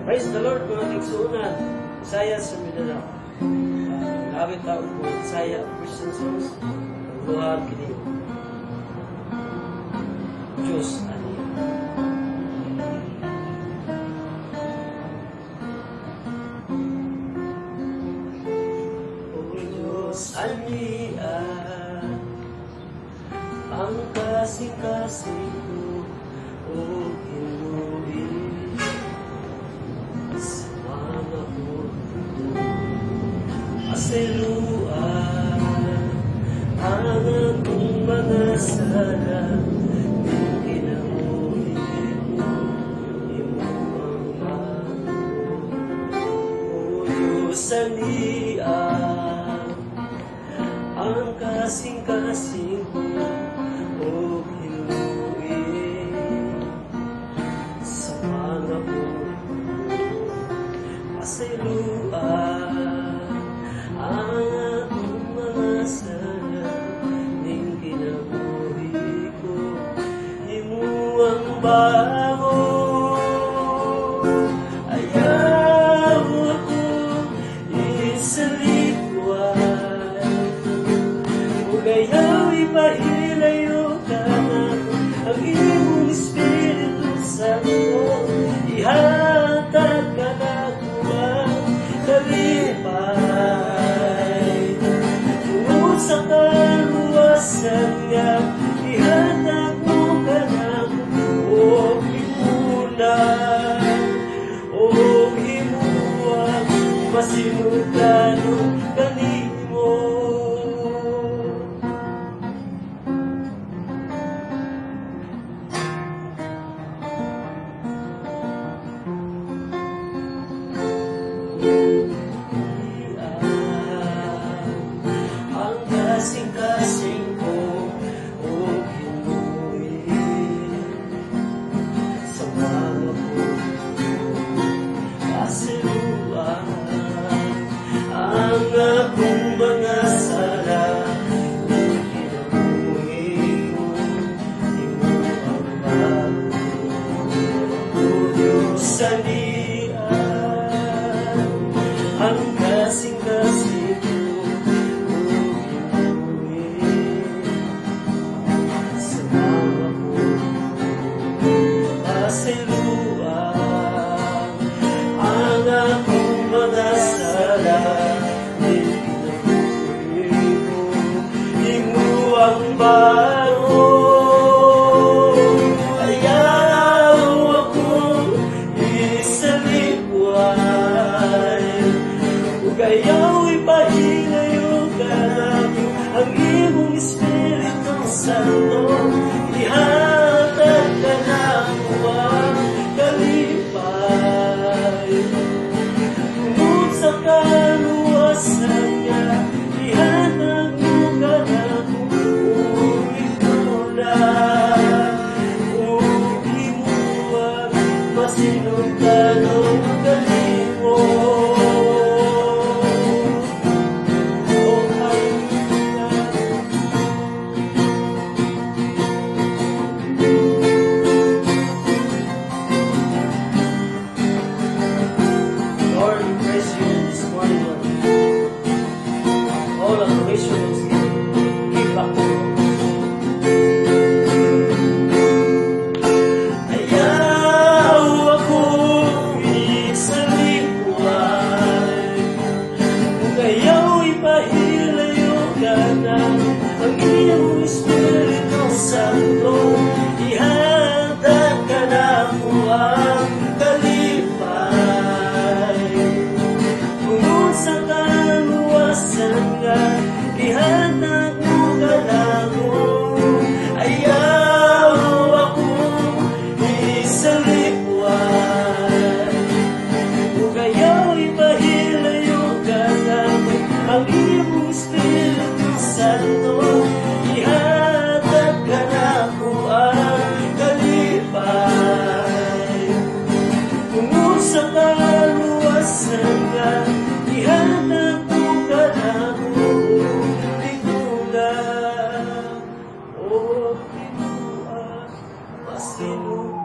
Praise the Lord, mga tigsuunan. Isaya sa Mindanao. Awit tao po, Isaya, Christian songs. Luhad kini. Diyos, ano yan? O Diyos, ania, ang kasing-kasing ko, o Hinuin. Asiluan ang akong mga sala, kung kinamuhin mo, imuang mano. O Diyos, anian ang kasing-kasing ko, o Hinuin sa mga puno. Asiluan ang akong mga sala, ning kinabuhi ko, himuang bago. Ayaw ako isalikuan, kung ayaw ipahilayo ka na ang iyong Espiritu Santo, ihatag ka na kuwang kalipay. Tungod sa kaluwasan nga, ihatag mo ka na o himulan, o himuang masinugano kanimo. Ang kasing-kasing ko, o Hinuin sa mga puno. Asiluan ang akong mga sala, kung kinamuhin mo, himuang bago. O Diyos, anian ang kasing-kasing ko, o Hinuin sa mga puno. Asiluan ang akong mga sala, ning kinabuhi mo, himuang bago. Ayaw akong isalikuan, kung ayaw ipahilayo ka namin ang iyong Espiritu Santo, ihatag ka na kuwang kalipay. Tungod sa kaluwasan nga, ihatag mo ka na kung ikulan, kung himuang masinugano kanimo. Lord, we praise you this morning, Lord. All adoration is give back to you. Ayaw akong isalikuan, kung ayaw ipahilayo ka na ang iyong Espiritu Santo, ihatag ka na kuwang kalipay. Tungod sa kaluwasan nga, ihatag mo ka na mo. Ayaw akong isalikuan, kung ayaw ipahilayo ka na ang iyong Espiritu Santo, ihatag ka na kuwang sino